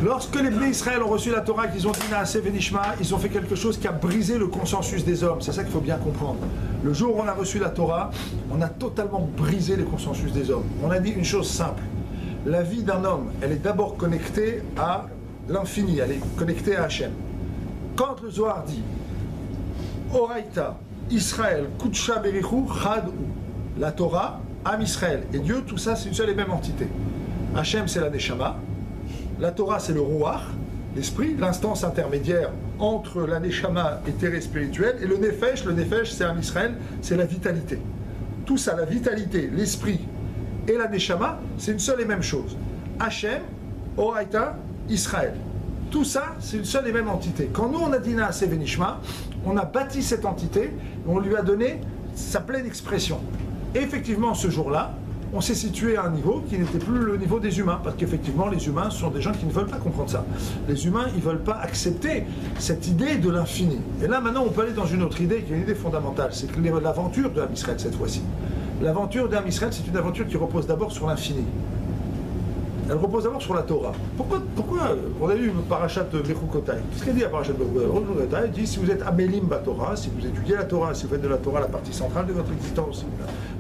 Lorsque les Bnei Israël ont reçu la Torah, qu'ils ont dit Naaseh Venishma, ils ont fait quelque chose qui a brisé le consensus des hommes. C'est ça qu'il faut bien comprendre. Le jour où on a reçu la Torah, on a totalement brisé le consensus des hommes. On a dit une chose simple. La vie d'un homme, elle est d'abord connectée à l'infini, elle est connectée à Hachem. Quand le Zohar dit Oraita, Israël, Kutsha Berichu, Chadou, la Torah, Am Israël et Dieu, tout ça c'est une seule et même entité. Hachem c'est la Neshama. La Torah, c'est le Ruach, l'esprit, l'instance intermédiaire entre la Neshama et terre spirituelle, et le Nefesh, c'est Am Israël, c'est la vitalité. Tout ça, la vitalité, l'esprit et la Neshama, c'est une seule et même chose. Hachem, Oraita, Israël. Tout ça, c'est une seule et même entité. Quand nous, on a dit Naaseh Venishma, on a bâti cette entité, et on lui a donné sa pleine expression. Et effectivement, ce jour-là, on s'est situé à un niveau qui n'était plus le niveau des humains, parce qu'effectivement, les humains sont des gens qui ne veulent pas comprendre ça. Les humains, ils ne veulent pas accepter cette idée de l'infini. Et là, maintenant, on peut aller dans une autre idée, qui est une idée fondamentale, c'est que l'aventure de Am Israël, cette fois-ci. L'aventure d'Am Israël, c'est une aventure qui repose d'abord sur l'infini. Elle repose d'abord sur la Torah. Pourquoi on a eu une parachat Bechukotai. Qu'est-ce qu'elle dit la parachat Bechukotai? Elle dit, si vous êtes Amelim Torah, si vous étudiez la Torah, si vous faites de la Torah la partie centrale de votre existence, si vous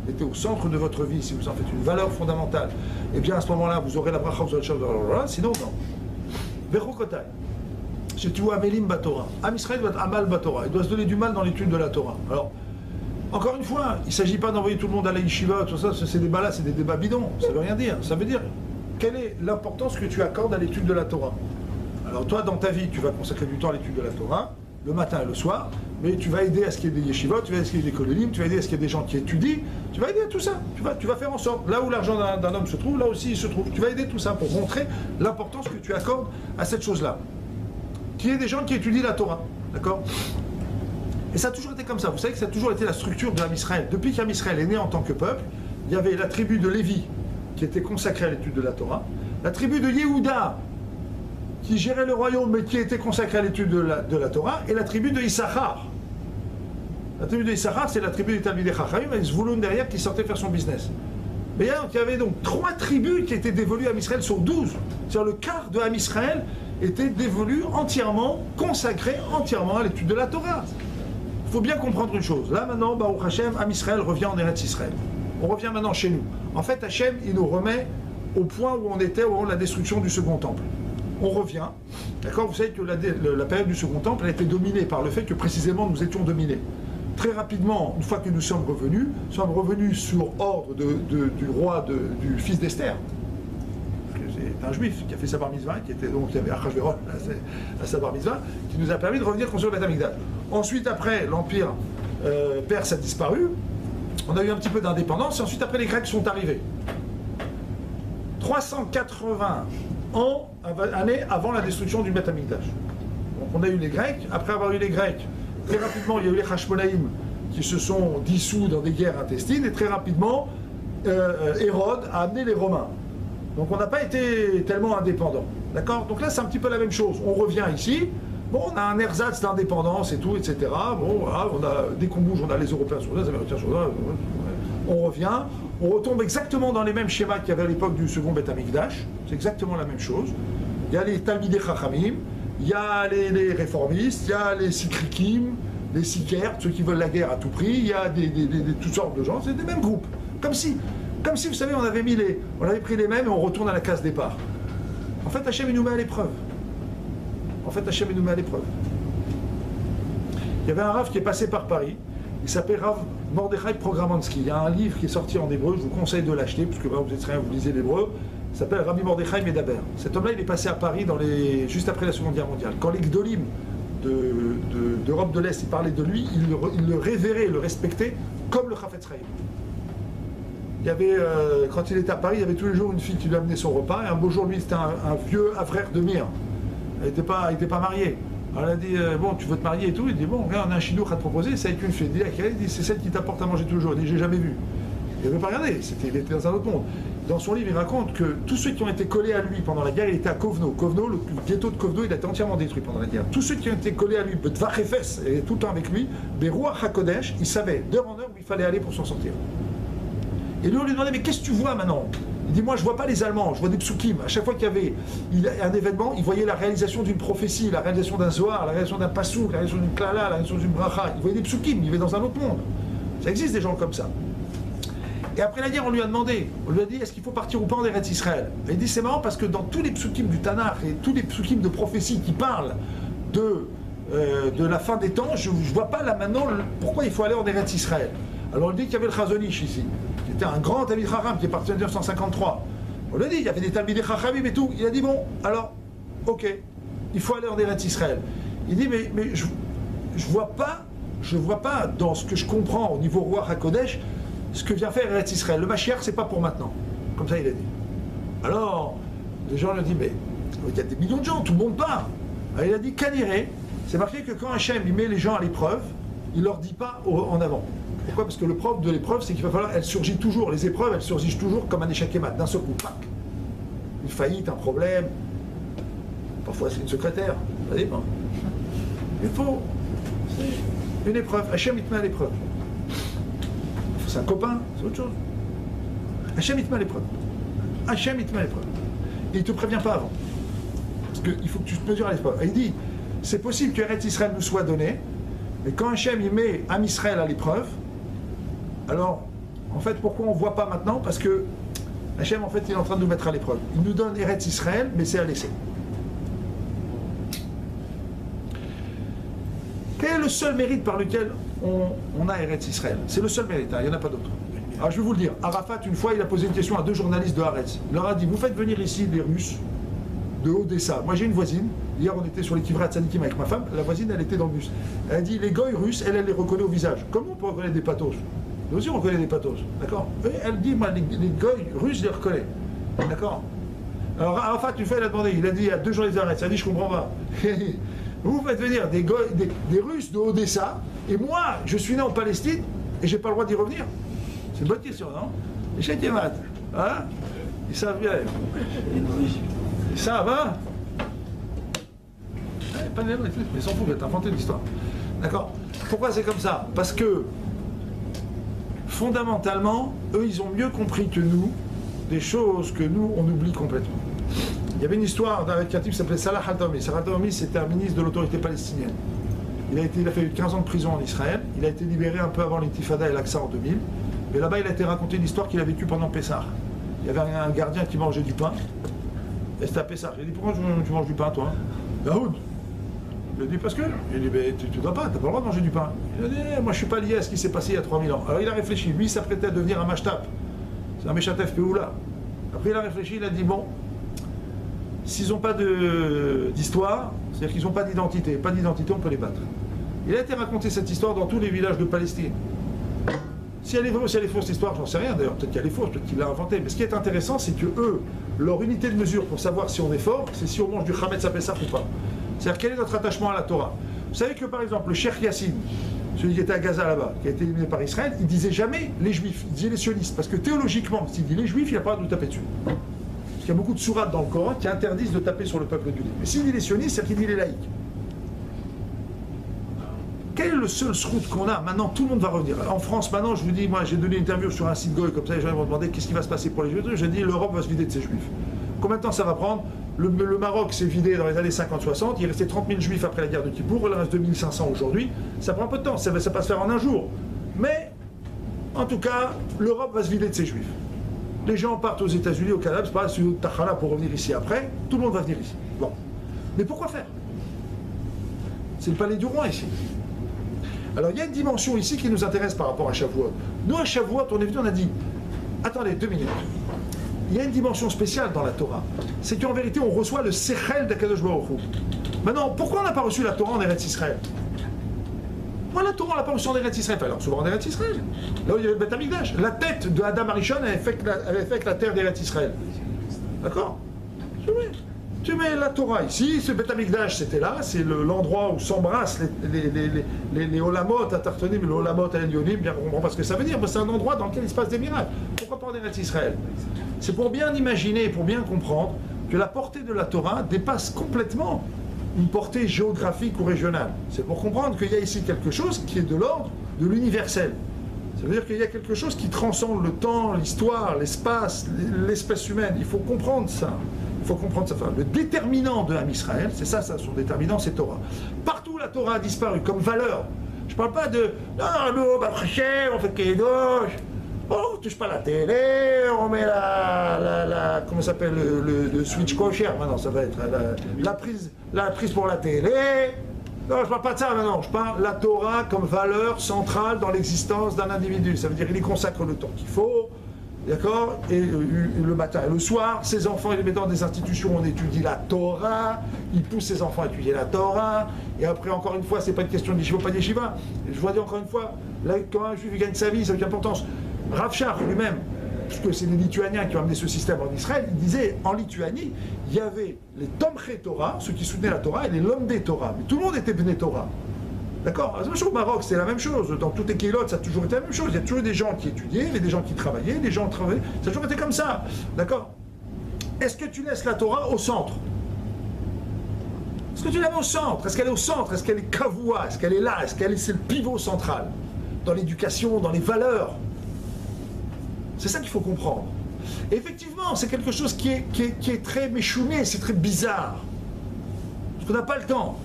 mettez au centre de votre vie, si vous en faites une valeur fondamentale, et bien à ce moment-là, vous aurez la bracha, vous aurez le chef de la sinon non. Bechukotai. Si tu vois Amelim Torah, Am Israël doit être Amal Torah. Il doit se donner du mal dans l'étude de la Torah. Alors, encore une fois, il ne s'agit pas d'envoyer tout le monde à la yeshiva, tout ça, ces débats-là, c'est des débats bidons. Ça ne veut rien dire. Ça veut dire quelle est l'importance que tu accordes à l'étude de la Torah. Alors toi, dans ta vie, tu vas consacrer du temps à l'étude de la Torah, le matin et le soir, mais tu vas aider à ce qu'il y ait des yeshivot, tu vas aider à ce qu'il y ait des kolélim, tu vas aider à ce qu'il y ait des gens qui étudient, tu vas aider à tout ça. Tu vas faire en sorte, là où l'argent d'un homme se trouve, là aussi il se trouve. Tu vas aider tout ça pour montrer l'importance que tu accordes à cette chose-là. Qu'il y ait des gens qui étudient la Torah, d'accord? Et ça a toujours été comme ça. Vous savez que ça a toujours été la structure de Am Israël. Depuis qu'Am Israël est né en tant que peuple, il y avait la tribu de Lévi, qui était consacré à l'étude de la Torah, la tribu de Yehuda, qui gérait le royaume, mais qui était consacrée à l'étude de la Torah, et la tribu de Issachar. La tribu de Issachar, c'est la tribu des Talmidei Chachamim, avec Zvouloun derrière, qui sortait faire son business. Mais il y avait donc 3 tribus qui étaient dévolues à Am Israël sur 12. C'est-à-dire le quart de Am Israël était dévolu entièrement, consacré entièrement à l'étude de la Torah. Il faut bien comprendre une chose. Là maintenant, Baruch Hashem, Am Israël revient en Eretz Israël. On revient maintenant chez nous. En fait, Hachem, il nous remet au point où on était au moment de la destruction du Second Temple. On revient, d'accord? Vous savez que la période du Second Temple a été dominée par le fait que précisément nous étions dominés. Très rapidement, une fois que nous sommes revenus sur ordre du roi, du fils d'Esther. C'est un juif qui a fait sa bar mitzvah, qui était donc, il y avait Achashverosh à sa bar mitzvah, qui nous a permis de revenir construire le Beth Amikdash. Ensuite, après, l'empire perse a disparu. On a eu un petit peu d'indépendance, et ensuite après les Grecs sont arrivés. 380 années avant la destruction du Beth Amikdash. Donc on a eu les Grecs, après avoir eu les Grecs, très rapidement il y a eu les Hashmonaïm qui se sont dissous dans des guerres intestines, et très rapidement Hérode a amené les Romains. Donc on n'a pas été tellement indépendants. D'accord? Donc là c'est un petit peu la même chose. On revient ici. Bon, on a un ersatz d'indépendance et tout, etc. Bon, voilà, dès qu'on bouge, on a les Européens sur là, les Américains sur là. On revient, on retombe exactement dans les mêmes schémas qu'il y avait à l'époque du second Beth Amikdash. C'est exactement la même chose. Il y a les Talmidei Chachamim, il y a les réformistes, il y a les Sikrikim, les Sikers, ceux qui veulent la guerre à tout prix. Il y a toutes sortes de gens. C'est des mêmes groupes. Comme si, vous savez, on avait pris les mêmes et on retourne à la case départ. En fait, Hachem, il nous met à l'épreuve. Il y avait un Rav qui est passé par Paris, il s'appelle Rav Mordechai Programanski. Il y a un livre qui est sorti en hébreu, je vous conseille de l'acheter, puisque vous êtes rien, vous lisez l'hébreu. Il s'appelle Rabbi Mordechai Medaber. Cet homme-là, il est passé à Paris juste après la Seconde Guerre mondiale. Quand les Gdolim d'Europe de l'Est, ils parlaient de lui, ils le révéraient, le respectaient comme le Chafetz Chaim. Il y avait, quand il était à Paris, il y avait tous les jours une fille qui lui amenait son repas, et un beau jour, lui, c'était un vieux frère de Mir. Elle n'était pas mariée. Alors elle a dit, bon, tu veux te marier et tout. Il dit, bon, regarde, on a un chidouch à te proposer, c'est avec une fille. Il dit, c'est celle qui t'apporte à manger tous les jours. Il dit, j'ai jamais vu. Il n'avait pas regardé, il était dans un autre monde. Dans son livre, il raconte que tous ceux qui ont été collés à lui pendant la guerre, il était à Kovno. Kovno, le ghetto de Kovno, il a été entièrement détruit pendant la guerre. Tous ceux qui ont été collés à lui, B'Tvach Efes, et tout le temps avec lui, Beruach HaKodesh, il savait d'heure en heure où il fallait aller pour s'en sortir. Et lui, on lui demandait, mais qu'est-ce que tu vois maintenant? Il dit, moi je vois pas les Allemands, je vois des psukim. À chaque fois qu'il y avait un événement, il voyait la réalisation d'une prophétie, la réalisation d'un zohar, la réalisation d'un passouk, la réalisation d'une klala, la réalisation d'une bracha. Il voyait des psukim, il vivait dans un autre monde. Ça existe des gens comme ça. Et après la guerre, on lui a demandé, on lui a dit, est-ce qu'il faut partir ou pas en Eretz Israël? Et il dit, c'est marrant parce que dans tous les psukim du Tanakh et tous les psukim de prophétie qui parlent de la fin des temps, je ne vois pas là maintenant pourquoi il faut aller en Eretz Israël. Alors on dit qu'il y avait le Chazon Ish ici, qui était un grand Talmid Chacham qui est parti en 1953. On l'a dit, il y avait des Talmidei Chachamim et tout. Il a dit, bon, alors, ok, il faut aller en Eretz Israël. Il dit, mais je vois pas dans ce que je comprends au niveau roi HaKodesh, ce que vient faire Eretz Israël. Le Mashiach, c'est pas pour maintenant. Comme ça, il a dit. Alors, les gens lui ont dit, mais il y a des millions de gens, tout le monde part. Alors, il a dit, Kaniré, c'est marqué que quand Hachem il met les gens à l'épreuve, il leur dit pas en avant. Pourquoi? Parce que le propre de l'épreuve, c'est qu'il va falloir, elle surgit toujours, les épreuves, elles surgissent toujours comme un échec et mat, d'un seul coup, pac. Une faillite, un problème, parfois c'est une secrétaire, ça dépend. Il faut, c'est une épreuve, Hachem il te met à l'épreuve. C'est un copain, c'est autre chose. Hachem il te met à l'épreuve. Hachem il te met à l'épreuve. Et il ne te prévient pas avant. Parce qu'il faut que tu te mesures à l'épreuve. Et il dit, c'est possible que Eretz Israël nous soit donné, mais quand Hachem il met Am Israël à l'épreuve, alors, en fait, pourquoi on ne voit pas maintenant? Parce que Hachem, en fait, il est en train de nous mettre à l'épreuve. Il nous donne Eretz Israël, mais c'est à laisser. Quel est le seul mérite par lequel on a Eretz Israël? C'est le seul mérite, hein, il n'y en a pas d'autre. Alors, je vais vous le dire. Arafat, une fois, il a posé une question à 2 journalistes de Haaretz. Il leur a dit, vous faites venir ici des Russes de Odessa. Moi, j'ai une voisine. Hier, on était sur les Kivrat Tzadikim avec ma femme. La voisine, elle était dans le bus. Elle a dit, les goy russes, elle les reconnaît au visage. Comment on peut reconnaître des patos? Nous aussi, on reconnaît des patos, d'accord? Elle dit, moi, les goy russes, je les reconnais, d'accord? Alors, Arafat, une fois, il a demandé, il a dit à 2 journalistes d'Haaretz, il a dit, je comprends pas. Vous faites venir des Russes de Odessa, et moi, je suis né en Palestine, et j'ai pas le droit d'y revenir? C'est une bonne question, non? Les Chekemat, hein? Ils savent bien. Ils savent, hein? Pas les mais ils s'en foutent, t'as inventé l'histoire. D'accord? Pourquoi c'est comme ça? Parce que, fondamentalement, eux, ils ont mieux compris que nous des choses que nous, on oublie complètement. Il y avait une histoire avec un type qui s'appelait Salah al-Dawmi. Salah al-Dawmi, c'était un ministre de l'autorité palestinienne. Il a fait 15 ans de prison en Israël. Il a été libéré un peu avant l'intifada et l'Aqsa en 2000. Mais là-bas, il a été raconté une histoire qu'il a vécue pendant Pessah. Il y avait un gardien qui mangeait du pain. Et c'était à Pessah. Il a dit, pourquoi tu manges du pain, toi? Daoud. Il a dit, parce que. Il a dit, mais tu ne dois pas, tu n'as pas le droit de manger du pain. Il a dit, moi je ne suis pas lié à ce qui s'est passé il y a 3000 ans. Alors il a réfléchi. Lui, il s'apprêtait à devenir un mashtap. C'est un Meshatef Péoula. Après, il a réfléchi, il a dit, bon, s'ils n'ont pas d'histoire, c'est-à-dire qu'ils n'ont pas d'identité, on peut les battre. Il a été raconté cette histoire dans tous les villages de Palestine. Si elle est vraie ou si elle est fausse, l'histoire, j'en sais rien d'ailleurs, peut-être qu'elle est fausse, peut-être qu'il l'a inventée. Mais ce qui est intéressant, c'est que eux, leur unité de mesure pour savoir si on est fort, c'est si on mange du Chametz à Pessah ou pas. C'est-à-dire quel est notre attachement à la Torah. Vous savez que par exemple, le Cheikh Yassine, celui qui était à Gaza là-bas, qui a été éliminé par Israël, il disait jamais les Juifs, il disait les sionistes, parce que théologiquement, s'il dit les Juifs, il n'a pas le droit de taper dessus. Parce qu'il y a beaucoup de sourates dans le Coran qui interdisent de taper sur le peuple du livre. Mais s'il dit les sionistes, c'est qu'il dit les laïcs. Quel est le seul srout qu'on a? Maintenant, tout le monde va revenir. En France, maintenant, je vous dis, moi, j'ai donné une interview sur un site goy, comme ça, les gens vont demander qu'est-ce qui va se passer pour les Juifs. J'ai dit, l'Europe va se vider de ses Juifs. Combien de temps ça va prendre? Le Maroc s'est vidé dans les années 50-60, il restait 30 000 Juifs après la guerre de Kippour, il en reste 2500 aujourd'hui. Ça prend un peu de temps, ça va pas se faire en un jour. Mais, en tout cas, l'Europe va se vider de ses Juifs. Les gens partent aux États-Unis, au Canada, c'est pas sur Tachala pour revenir ici après, tout le monde va venir ici. Bon. Mais pourquoi faire? C'est le palais du roi ici. Alors il y a une dimension ici qui nous intéresse par rapport à Shavuot. Nous à Shavuot, on est venu, on a dit, attendez 2 minutes. Il y a une dimension spéciale dans la Torah, c'est qu'en vérité on reçoit le Sechel d'Akadosh Baruch Hu. Maintenant, pourquoi on n'a pas reçu la Torah en Eretz Israël? Moi la Torah on l'a pas reçue en Eretz Israël, alors souvent en Eretz Israël. Là où il y avait le Beth Amikdash. La tête de Adam Arishon avait fait avec la terre d'Eretz Israël. D'accord? Tu mets la Torah ici, ce Beth Amikdash c'était là, c'est l'endroit où s'embrassent les Olamot à Tartonim, les Olamot à Elyonim, bien on comprend pas ce que ça veut dire, mais c'est un endroit dans lequel il se passe des miracles. Pourquoi pas en Eretz Israël? C'est pour bien imaginer, pour bien comprendre que la portée de la Torah dépasse complètement une portée géographique ou régionale. C'est pour comprendre qu'il y a ici quelque chose qui est de l'ordre de l'universel. Ça veut dire qu'il y a quelque chose qui transcende le temps, l'histoire, l'espace, l'espèce humaine. Il faut comprendre ça. Il faut comprendre ça. Enfin, le déterminant de Ham Israël, c'est ça, son déterminant, c'est Torah. Partout la Torah a disparu comme valeur. Je ne parle pas de non, nous, on fait Kedosh, on ne touche pas la télé, on met comment ça s'appelle, le switch kosher. Maintenant, ça va être la prise pour la télé. Non, je ne parle pas de ça maintenant, je parle de la Torah comme valeur centrale dans l'existence d'un individu. Ça veut dire qu'il y consacre le temps qu'il faut, d'accord? Et le matin et le soir, ses enfants, il les met dans des institutions où on étudie la Torah, il pousse ses enfants à étudier la Torah, et après, encore une fois, c'est pas une question de yeshiva ou pas de yeshiva. Je vous dis encore une fois, là, quand un juif gagne sa vie, ça a une importance. Rav Shach lui-même, puisque c'est les Lituaniens qui ont amené ce système en Israël, il disait, en Lituanie, il y avait les Tomchei Torah, ceux qui soutenaient la Torah, et les Lomdei Torah. Mais tout le monde était Bnei Torah. D'accord? Au Maroc, c'est la même chose. Dans toutes les kélotes, ça a toujours été la même chose. Il y a toujours des gens qui étudiaient, il y avait des gens qui travaillaient, des gens travaillaient. Ça a toujours été comme ça. D'accord? Est-ce que tu laisses la Torah au centre? Est-ce que tu la mets au centre? Est-ce qu'elle est au centre? Est-ce qu'elle est kavua? Est-ce qu'elle est là? Est-ce qu'elle est c'est le pivot central? Dans l'éducation, dans les valeurs. C'est ça qu'il faut comprendre. Et effectivement, c'est quelque chose qui est très méchouné, c'est très bizarre. Parce qu'on n'a pas le temps.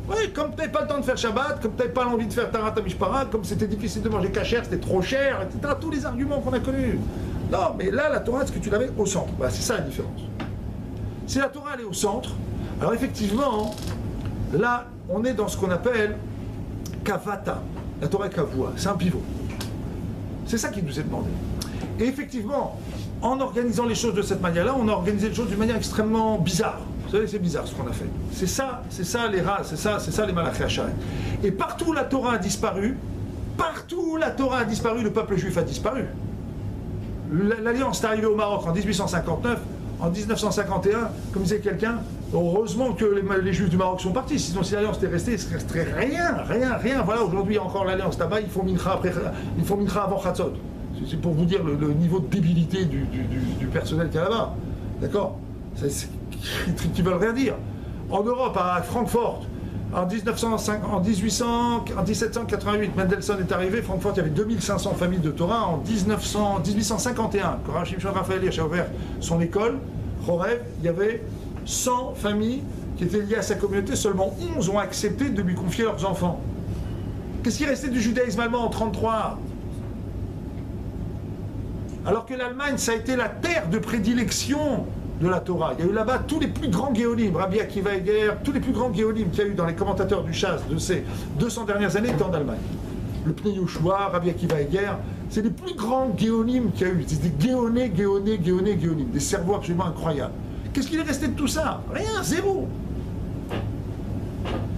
Oui, comme tu n'avais pas le temps de faire Shabbat, comme tu n'avais pas l'envie de faire Tarat HaMishpara, comme c'était difficile de manger kasher, c'était trop cher, etc. Tous les arguments qu'on a connus. Non, mais là, la Torah, est-ce que tu l'avais au centre? Bah, c'est ça la différence. Si la Torah, elle est au centre, alors effectivement, là, on est dans ce qu'on appelle Kavata. La Torah est Kavua, c'est un pivot. C'est ça qui nous est demandé. Et effectivement, en organisant les choses de cette manière-là, on a organisé les choses d'une manière extrêmement bizarre. Vous savez, c'est bizarre ce qu'on a fait. C'est ça les races, c'est ça les Malachi Hacharem. Et partout où la Torah a disparu, le peuple juif a disparu. L'Alliance est arrivée au Maroc en 1859, en 1951, comme disait quelqu'un, heureusement que les Juifs du Maroc sont partis, sinon si l'Alliance était restée, il ne resterait rien. Voilà, aujourd'hui il y a encore l'Alliance là-bas, ils font mincha avant Chatzot. C'est pour vous dire le niveau de débilité du personnel qu'il y a là-bas. D'accord? Qui veulent rien dire. En Europe, à Francfort, en 1788, Mendelssohn est arrivé. Francfort, il y avait 2500 familles de Torah. En 1851, quand Rachim Shimon Raphaël a ouvert son école, Chorev, il y avait 100 familles qui étaient liées à sa communauté. Seulement 11 ont accepté de lui confier leurs enfants. Qu'est-ce qui restait du judaïsme allemand en 1933? Alors que l'Allemagne, ça a été la terre de prédilection de la Torah. Il y a eu là-bas tous les plus grands géonim, Rabbi Akiva Eger, tous les plus grands géonim qu'il y a eu dans les commentateurs du Chasse de ces 200 dernières années étaient en Allemagne. Le Pnei Yoshua, Rabbi Akiva Eger, c'est les plus grands géonim qu'il y a eu. C'est des géonim, des cerveaux absolument incroyables. Qu'est-ce qu'il est resté de tout ça? Rien, zéro.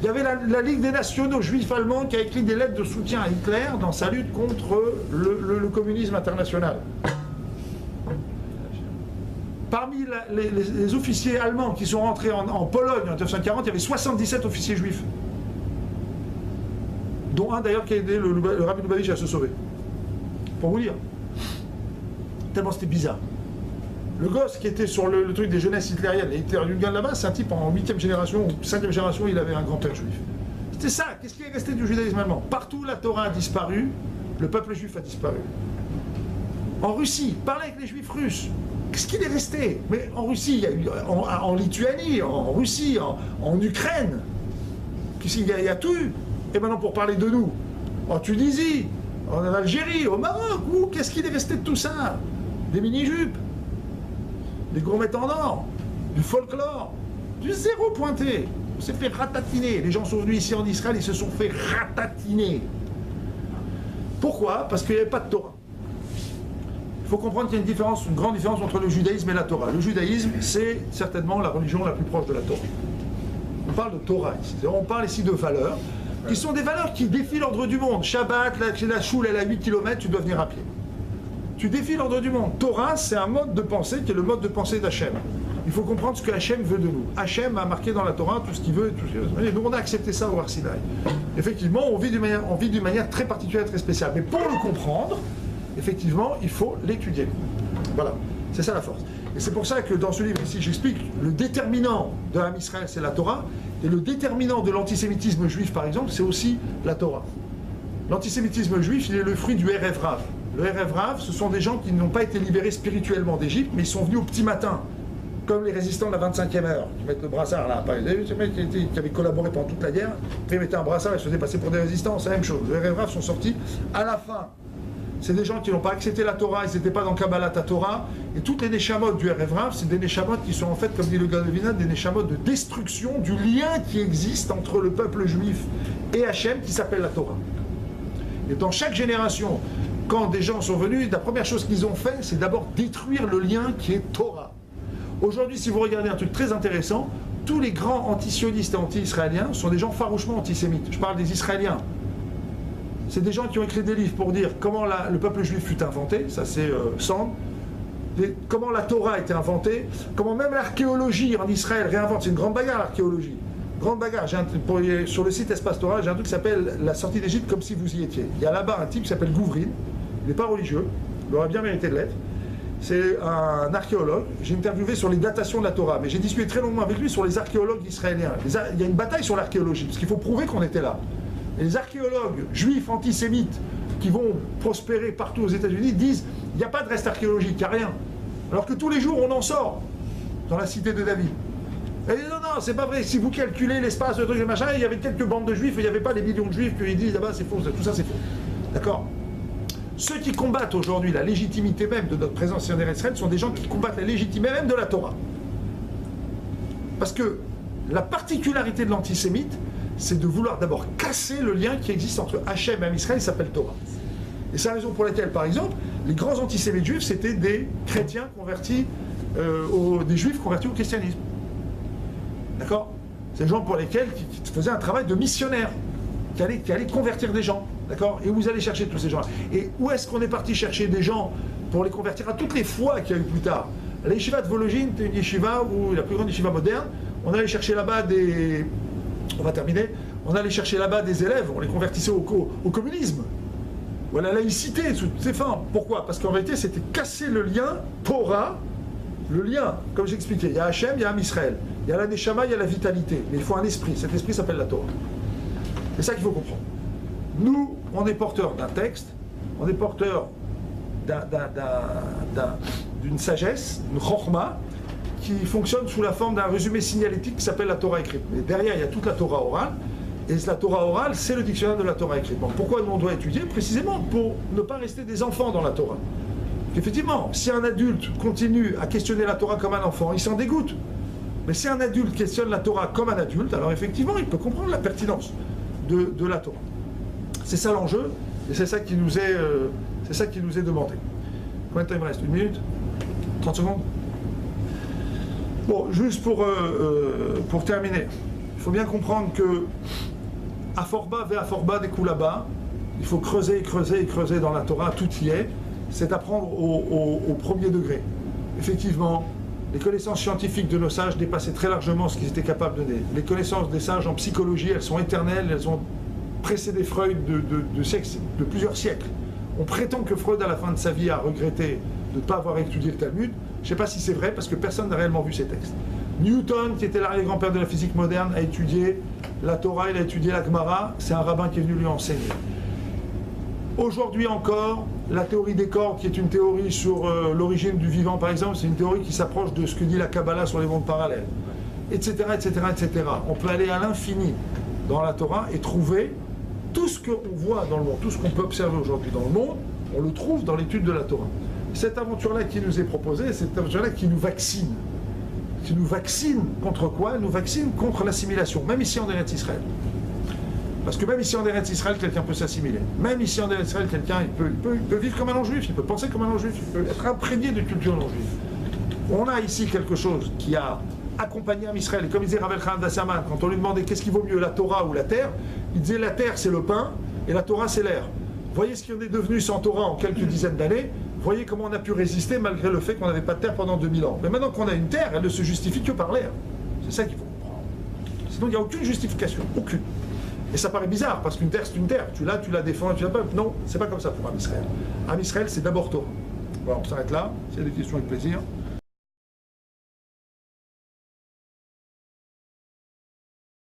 Il y avait la Ligue des nationaux juifs allemands qui a écrit des lettres de soutien à Hitler dans sa lutte contre le communisme international. Parmi les officiers allemands qui sont rentrés en Pologne en 1940, il y avait 77 officiers juifs. Dont un d'ailleurs qui a aidé le Rabbi Lubavitch à se sauver. Pour vous dire. Tellement c'était bizarre. Le gosse qui était sur le truc des jeunesses hitlériennes, et Hitler Jugend là-bas, c'est un type en 8e génération ou 5e génération, il avait un grand-père juif. C'était ça. Qu'est-ce qui est resté du judaïsme allemand? Partout la Torah a disparu, le peuple juif a disparu. En Russie, parlez avec les juifs russes. Qu'est-ce qu'il est resté? Mais en Russie, il y a eu, en Lituanie, en Russie, en Ukraine, il y a tout eu. Et maintenant, pour parler de nous, en Tunisie, en Algérie, au Maroc, qu'est-ce qu'il est resté de tout ça? Des mini-jupes, des gourmettes en or, du folklore, du zéro pointé. On s'est fait ratatiner. Les gens sont venus ici en Israël, ils se sont fait ratatiner. Pourquoi? Parce qu'il n'y avait pas de Torah. Il faut comprendre qu'il y a une grande différence entre le judaïsme et la Torah. Le judaïsme, c'est certainement la religion la plus proche de la Torah. On parle de Torah ici. On parle ici de valeurs, qui sont des valeurs qui défient l'ordre du monde. Shabbat, la choule, elle a 8 km, tu dois venir à pied. Tu défies l'ordre du monde. Torah, c'est un mode de pensée qui est le mode de pensée d'Hachem. Il faut comprendre ce que Hachem veut de nous. Hachem a marqué dans la Torah tout ce qu'il veut. Et nous, on a accepté ça au Har Sinaï. Effectivement, on vit d'une manière très particulière, très spéciale. Mais pour le comprendre, effectivement, il faut l'étudier. Voilà, c'est ça la force. Et c'est pour ça que dans ce livre ici, j'explique le déterminant de Ham Israël, c'est la Torah, et le déterminant de l'antisémitisme juif, par exemple, c'est aussi la Torah. L'antisémitisme juif, il est le fruit du Erev Rav. Le Erev Rav, ce sont des gens qui n'ont pas été libérés spirituellement d'Égypte, mais ils sont venus au petit matin, comme les résistants de la 25e heure, qui mettent le brassard là. Vous avez vu ce mec qui avait collaboré pendant toute la guerre, puis ils mettaient un brassard et se faisaient passer pour des résistants, c'est la même chose. Le Erev Rav sont sortis à la fin. C'est des gens qui n'ont pas accepté la Torah, ils n'étaient pas dans Kabbalah Torah, et toutes les Neshamot du Erev Rav, c'est des Neshamot qui sont en fait, comme dit le Gaon-Vilna, des Neshamot de destruction du lien qui existe entre le peuple juif et Hachem, qui s'appelle la Torah. Et dans chaque génération, quand des gens sont venus, la première chose qu'ils ont fait, c'est d'abord détruire le lien qui est Torah. Aujourd'hui, si vous regardez un truc très intéressant, tous les grands anti-sionistes et anti-israéliens sont des gens farouchement antisémites. Je parle des Israéliens. C'est des gens qui ont écrit des livres pour dire comment le peuple juif fut inventé, ça c'est Sand, comment la Torah a été inventée, comment même l'archéologie en Israël réinvente, c'est une grande bagarre l'archéologie. Grande bagarre, sur le site Espace Torah, j'ai un truc qui s'appelle La sortie d'Égypte comme si vous y étiez. Il y a là-bas un type qui s'appelle Gouvrin, il n'est pas religieux, il aurait bien mérité de l'être. C'est un archéologue, j'ai interviewé sur les datations de la Torah, mais j'ai discuté très longuement avec lui sur les archéologues israéliens. Il y a une bataille sur l'archéologie, parce qu'il faut prouver qu'on était là. Et les archéologues juifs antisémites qui vont prospérer partout aux États-Unis disent il n'y a pas de reste archéologique, il n'y a rien. Alors que tous les jours on en sort dans la cité de David. Et non, non, c'est pas vrai, si vous calculez l'espace, le truc et machin, il y avait quelques bandes de juifs, il n'y avait pas les millions de juifs qui disent là-bas c'est faux, tout ça c'est faux. D'accord? Ceux qui combattent aujourd'hui la légitimité même de notre présence en Israël sont des gens qui combattent la légitimité même de la Torah. Parce que la particularité de l'antisémite, c'est de vouloir d'abord casser le lien qui existe entre Hachem et Israël, il s'appelle Torah. Et c'est la raison pour laquelle, par exemple, les grands antisémites juifs, c'était des chrétiens convertis, des juifs convertis au christianisme. D'accord? C'est des gens pour lesquels qui faisaient un travail de missionnaire, qui allaient convertir des gens. D'accord? Et vous allez chercher tous ces gens-là. Et où est-ce qu'on est parti chercher des gens pour les convertir à toutes les fois qu'il y a eu plus tard? La yeshiva de Vologine, c'était une yeshiva, ou la plus grande yeshiva moderne. On allait chercher là-bas des... On va terminer. On allait chercher là-bas des élèves, on les convertissait au communisme, ou à la laïcité, sous toutes ses formes. Pourquoi? Parce qu'en réalité, c'était casser le lien Torah, le lien, comme j'expliquais. Il y a Hachem, il y a Am Israël. Il y a la Neshama, il y a la vitalité. Mais il faut un esprit. Cet esprit s'appelle la Torah. C'est ça qu'il faut comprendre. Nous, on est porteurs d'un texte, on est porteurs d'une sagesse, d'une chorma, qui fonctionne sous la forme d'un résumé signalétique qui s'appelle la Torah écrite. Mais derrière, il y a toute la Torah orale, et la Torah orale, c'est le dictionnaire de la Torah écrite. Bon, pourquoi nous on doit étudier? Précisément pour ne pas rester des enfants dans la Torah. Effectivement, si un adulte continue à questionner la Torah comme un enfant, il s'en dégoûte. Mais si un adulte questionne la Torah comme un adulte, alors effectivement, il peut comprendre la pertinence de la Torah. C'est ça l'enjeu, et c'est ça qui nous est demandé. Combien de temps il me reste? 1 minute? 30 secondes? Bon, juste pour terminer, il faut bien comprendre que Aforba vers Aforba des coups là-bas, il faut creuser, creuser et creuser dans la Torah, tout y est, c'est apprendre au premier degré. Effectivement, les connaissances scientifiques de nos sages dépassaient très largement ce qu'ils étaient capables de donner. Les connaissances des sages en psychologie, elles sont éternelles, elles ont précédé Freud de plusieurs siècles. On prétend que Freud, à la fin de sa vie, a regretté de ne pas avoir étudié le Talmud. Je ne sais pas si c'est vrai, parce que personne n'a réellement vu ces textes. Newton, qui était l'arrière-grand-père de la physique moderne, a étudié la Torah, il a étudié la Gemara, c'est un rabbin qui est venu lui enseigner. Aujourd'hui encore, la théorie des cordes, qui est une théorie sur l'origine du vivant, par exemple, c'est une théorie qui s'approche de ce que dit la Kabbalah sur les mondes parallèles, etc., etc., etc. On peut aller à l'infini dans la Torah et trouver tout ce qu'on voit dans le monde, tout ce qu'on peut observer aujourd'hui dans le monde, on le trouve dans l'étude de la Torah. Cette aventure-là qui nous est proposée, cette aventure-là qui nous vaccine. Qui nous vaccine contre quoi? Elle nous vaccine contre l'assimilation, même ici en Eretz Israël. Parce que même ici en Eretz Israël, quelqu'un peut s'assimiler. Même ici en Eretz Israël, quelqu'un il peut vivre comme un non-juif, il peut penser comme un non-juif, il peut être imprégné de culture non-juive. On a ici quelque chose qui a accompagné Am Israël. Et comme disait Rav Elchanan Wasserman, quand on lui demandait qu'est-ce qui vaut mieux, la Torah ou la terre, il disait la terre c'est le pain et la Torah c'est l'air. Voyez ce qu'on est devenu sans Torah en quelques dizaines d'années. Voyez comment on a pu résister malgré le fait qu'on n'avait pas de terre pendant 2000 ans. Mais maintenant qu'on a une terre, elle ne se justifie que par l'air. C'est ça qu'il faut comprendre. Sinon, il n'y a aucune justification. Aucune. Et ça paraît bizarre, parce qu'une terre, c'est une terre. Tu la défends, tu la peux. Non, c'est pas comme ça pour Am Israël. Am Israël, c'est d'abord Torah. Voilà, on s'arrête là. S'il y a des questions, avec plaisir.